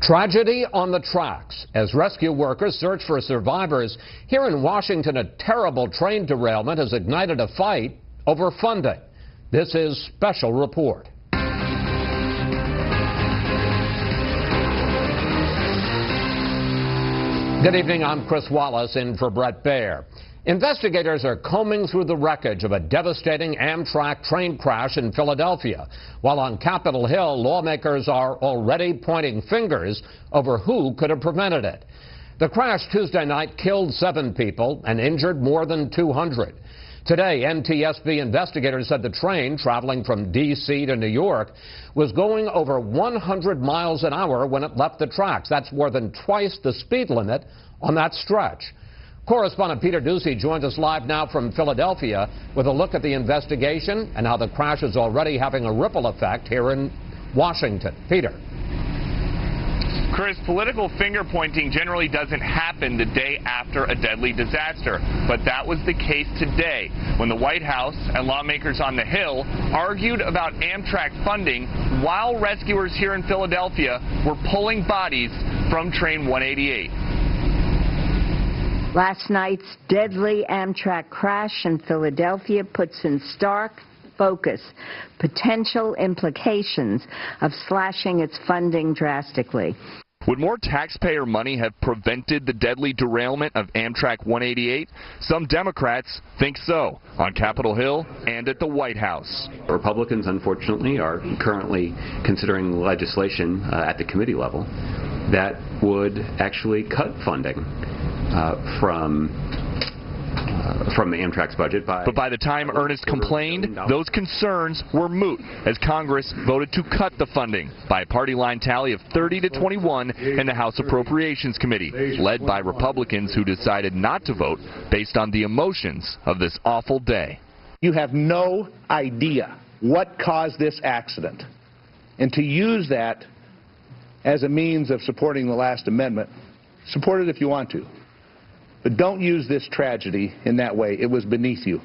Tragedy on the tracks as rescue workers search for survivors. Here in Washington, a terrible train derailment has ignited a fight over funding. This is Special Report. Good evening, I'm Chris Wallace in for Brett Baer. Investigators are combing through the wreckage of a devastating Amtrak train crash in Philadelphia. While on Capitol Hill, lawmakers are already pointing fingers over who could have prevented it. The crash Tuesday night killed 7 people and injured more than 200. Today, NTSB investigators said the train traveling from D.C. to New York was going over 100 miles an hour when it left the tracks. That's more than twice the speed limit on that stretch. Correspondent Peter Doocy joins us live now from Philadelphia with a look at the investigation and how the crash is already having a ripple effect here in Washington. Peter. Chris, political finger-pointing generally doesn't happen the day after a deadly disaster, but that was the case today when the White House and lawmakers on the Hill argued about Amtrak funding while rescuers here in Philadelphia were pulling bodies from Train 188. Last night's deadly Amtrak crash in Philadelphia puts in stark focus potential implications of slashing its funding drastically. Would more taxpayer money have prevented the deadly derailment of Amtrak 188? Some Democrats think so, on Capitol Hill and at the White House. Republicans, unfortunately, are currently considering legislation at the committee level that would actually cut funding from the Amtrak's budget. But by the time Ernest complained, those concerns were moot as Congress voted to cut the funding by a party line tally of 30 to 21 in the House Appropriations Committee, led by Republicans who decided not to vote based on the emotions of this awful day. You have no idea what caused this accident, and to use that as a means of supporting the last amendment, support it if you want to. But don't use this tragedy in that way. It was beneath you.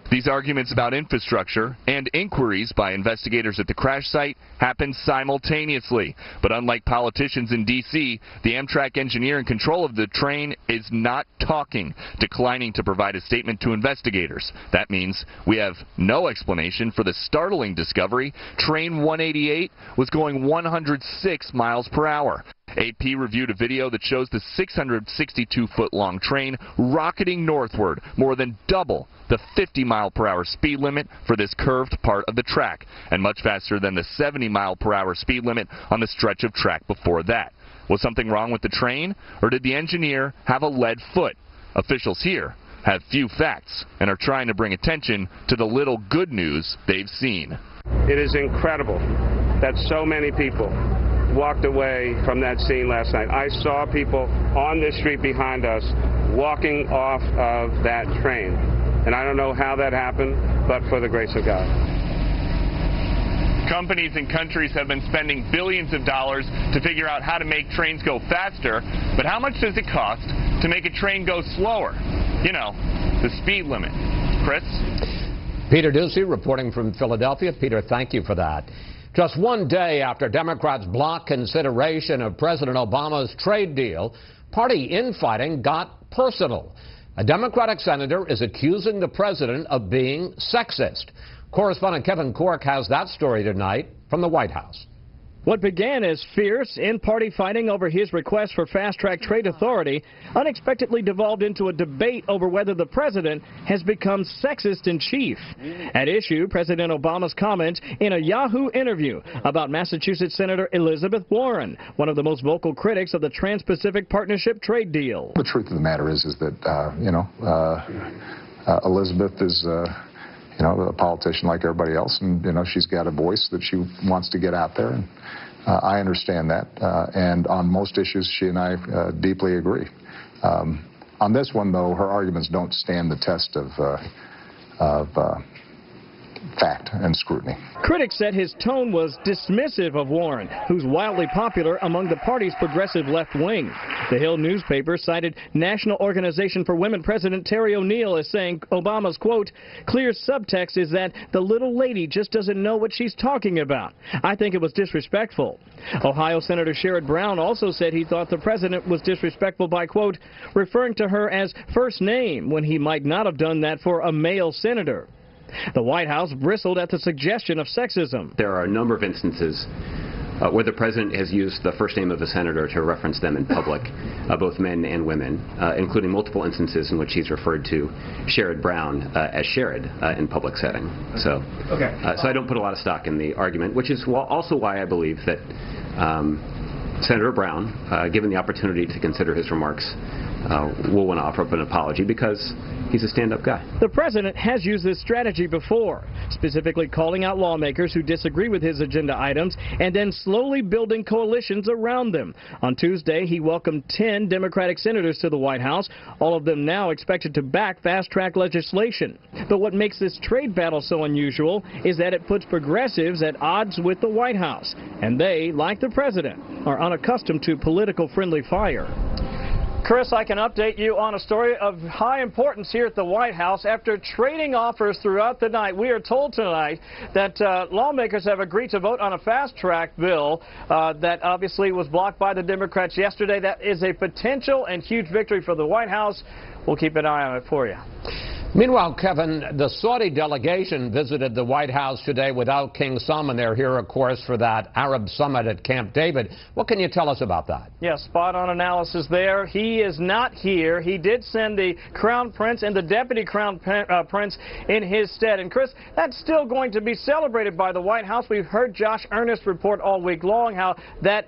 These arguments about infrastructure and inquiries by investigators at the crash site happened simultaneously. But unlike politicians in D.C., the Amtrak engineer in control of the train is not talking, declining to provide a statement to investigators. That means we have no explanation for the startling discovery Train 188 was going 106 miles per hour. AP reviewed a video that shows the 662-foot-long train rocketing northward, more than double the 50-mile-per-hour speed limit for this curved part of the track, and much faster than the 70-mile-per-hour speed limit on the stretch of track before that. Was something wrong with the train, or did the engineer have a lead foot? Officials here have few facts and are trying to bring attention to the little good news they've seen. It is incredible that so many people walked away from that scene last night. I saw people on this street behind us walking off of that train. And I don't know how that happened, but for the grace of God. Companies and countries have been spending billions of dollars to figure out how to make trains go faster, but how much does it cost to make a train go slower? You know, the speed limit. Chris? Peter Doocy reporting from Philadelphia. Peter, thank you for that. Just one day after Democrats blocked consideration of President Obama's trade deal, party infighting got personal. A Democratic senator is accusing the president of being sexist. Correspondent Kevin Cork has that story tonight from the White House. What began as fierce in-party fighting over his request for fast-track trade authority unexpectedly devolved into a debate over whether the president has become sexist in chief. At issue, President Obama's comments in a Yahoo interview about Massachusetts Senator Elizabeth Warren, one of the most vocal critics of the Trans-Pacific Partnership trade deal. The truth of the matter is that, Elizabeth is a politician like everybody else, and, she's got a voice that she wants to get out there, and I understand that, and on most issues, she and I deeply agree. On this one, though, her arguments don't stand the test of fact and scrutiny. Critics said his tone was dismissive of Warren, who's wildly popular among the party's progressive left wing. The Hill newspaper cited National Organization for Women President Terry O'Neill as saying Obama's, quote, clear subtext is that the little lady just doesn't know what she's talking about. I think it was disrespectful. Ohio Senator Sherrod Brown also said he thought the president was disrespectful by, quote, referring to her as first name when he might not have done that for a male senator. The White House bristled at the suggestion of sexism. There are a number of instances where the president has used the first name of a senator to reference them in public, both men and women, including multiple instances in which he's referred to Sherrod Brown as Sherrod in public setting. So I don't put a lot of stock in the argument, which is also why I believe that Senator Brown, given the opportunity to consider his remarks, will want to offer up an apology because he's a stand-up guy. The president has used this strategy before, specifically calling out lawmakers who disagree with his agenda items and then slowly building coalitions around them. On Tuesday, he welcomed 10 Democratic senators to the White House, all of them now expected to back fast-track legislation. But what makes this trade battle so unusual is that it puts progressives at odds with the White House, and they, like the president, are unaccustomed to political friendly fire. Chris, I can update you on a story of high importance here at the White House. After trading offers throughout the night, we are told tonight that lawmakers have agreed to vote on a fast-track bill that obviously was blocked by the Democrats yesterday. That is a potential and huge victory for the White House. We'll keep an eye on it for you. Meanwhile, Kevin, the Saudi delegation visited the White House today without King Salman. They're here, of course, for that Arab summit at Camp David. What can you tell us about that? Yes, spot-on analysis there. He is not here. He did send the Crown Prince and the Deputy Crown Prince in his stead. And, Chris, that's still going to be celebrated by the White House. We've heard Josh Earnest report all week long how that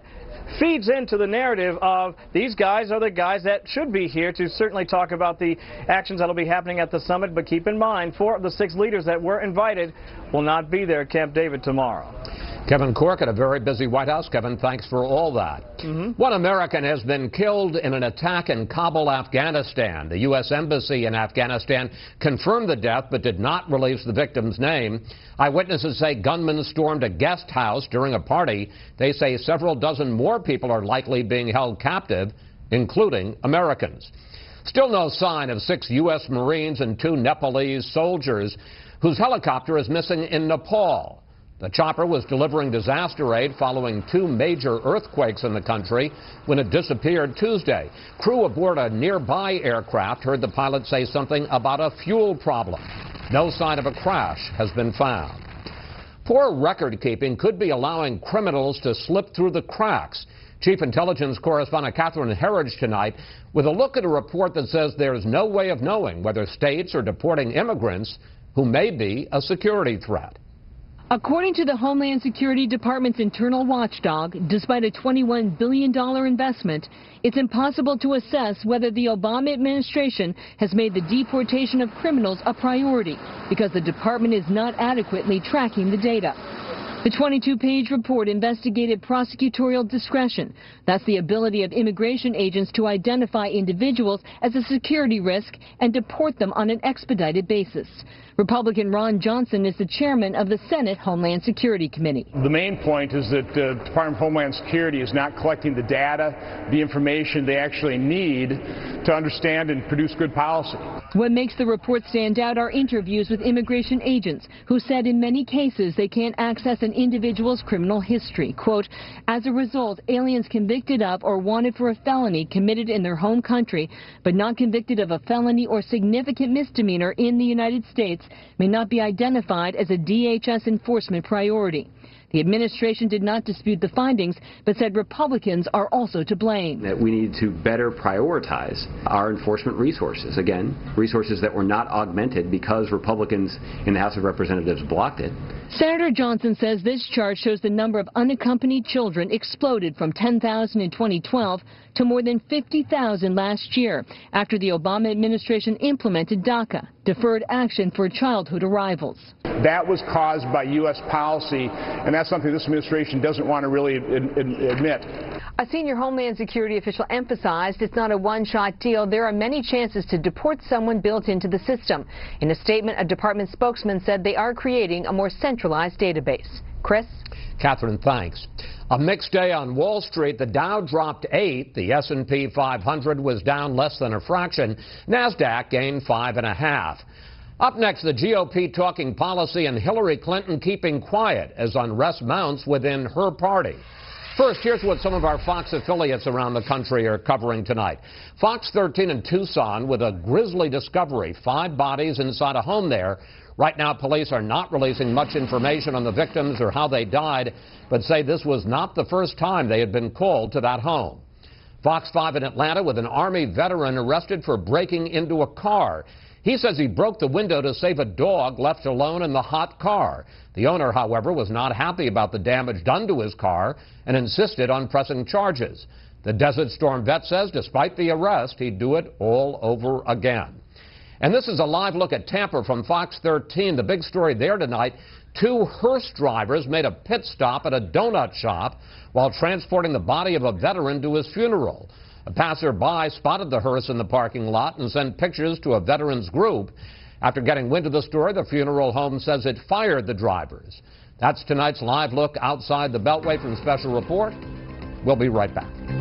feeds into the narrative of these guys are the guys that should be here to certainly talk about the actions that will be happening at the summit. But keep in mind, 4 of the 6 leaders that were invited will not be there at Camp David tomorrow. Kevin Corke at a very busy White House. Kevin, thanks for all that. One American has been killed in an attack in Kabul, Afghanistan. The U.S. Embassy in Afghanistan confirmed the death but did not release the victim's name. Eyewitnesses say gunmen stormed a guest house during a party. They say several dozen more people are likely being held captive, including Americans. Still no sign of 6 U.S. Marines and 2 Nepalese soldiers whose helicopter is missing in Nepal. The chopper was delivering disaster aid following 2 major earthquakes in the country when it disappeared Tuesday. Crew aboard a nearby aircraft heard the pilot say something about a fuel problem. No sign of a crash has been found. Poor record keeping could be allowing criminals to slip through the cracks. Chief Intelligence Correspondent Catherine Herridge tonight with a look at a report that says there's no way of knowing whether states are deporting immigrants who may be a security threat. According to the Homeland Security Department's internal watchdog, despite a $21 billion investment, it's impossible to assess whether the Obama administration has made the deportation of criminals a priority because the department is not adequately tracking the data. The 22-page report investigated prosecutorial discretion. That's the ability of immigration agents to identify individuals as a security risk and deport them on an expedited basis. Republican Ron Johnson is the chairman of the Senate Homeland Security Committee. The main point is that the Department of Homeland Security is not collecting the data, the information they actually need to understand and produce good policy. What makes the report stand out are interviews with immigration agents who said in many cases they can't access an individual's criminal history. Quote, as a result, aliens convicted of or wanted for a felony committed in their home country but not convicted of a felony or significant misdemeanor in the United States may not be identified as a DHS enforcement priority. The administration did not dispute the findings, but said Republicans are also to blame. That we need to better prioritize our enforcement resources. Again, resources that were not augmented because Republicans in the House of Representatives blocked it. Senator Johnson says this chart shows the number of unaccompanied children exploded from 10,000 in 2012 to more than 50,000 last year after the Obama administration implemented DACA, Deferred Action for Childhood Arrivals. That was caused by U.S. policy, and that's something this administration doesn't want to really admit. A senior Homeland Security official emphasized it's not a one-shot deal. There are many chances to deport someone built into the system. In a statement, a department spokesman said they are creating a more centralized database. Chris? Catherine, thanks. A mixed day on Wall Street. The Dow dropped 8. The S&P 500 was down less than a fraction. NASDAQ gained 5.5. Up next, the GOP talking policy and Hillary Clinton keeping quiet as unrest mounts within her party. First, here's what some of our Fox affiliates around the country are covering tonight. Fox 13 in Tucson with a grisly discovery, 5 bodies inside a home there. Right now, police are not releasing much information on the victims or how they died, but say this was not the first time they had been called to that home. Fox 5 in Atlanta with an Army veteran arrested for breaking into a car. He says he broke the window to save a dog left alone in the hot car. The owner, however, was not happy about the damage done to his car and insisted on pressing charges. The Desert Storm vet says despite the arrest, he'd do it all over again. And this is a live look at Tampa from Fox 13. The big story there tonight, 2 hearse drivers made a pit stop at a donut shop while transporting the body of a veteran to his funeral. A passerby spotted the hearse in the parking lot and sent pictures to a veterans group. After getting wind of the story, the funeral home says it fired the drivers. That's tonight's live look outside the Beltway from Special Report. We'll be right back.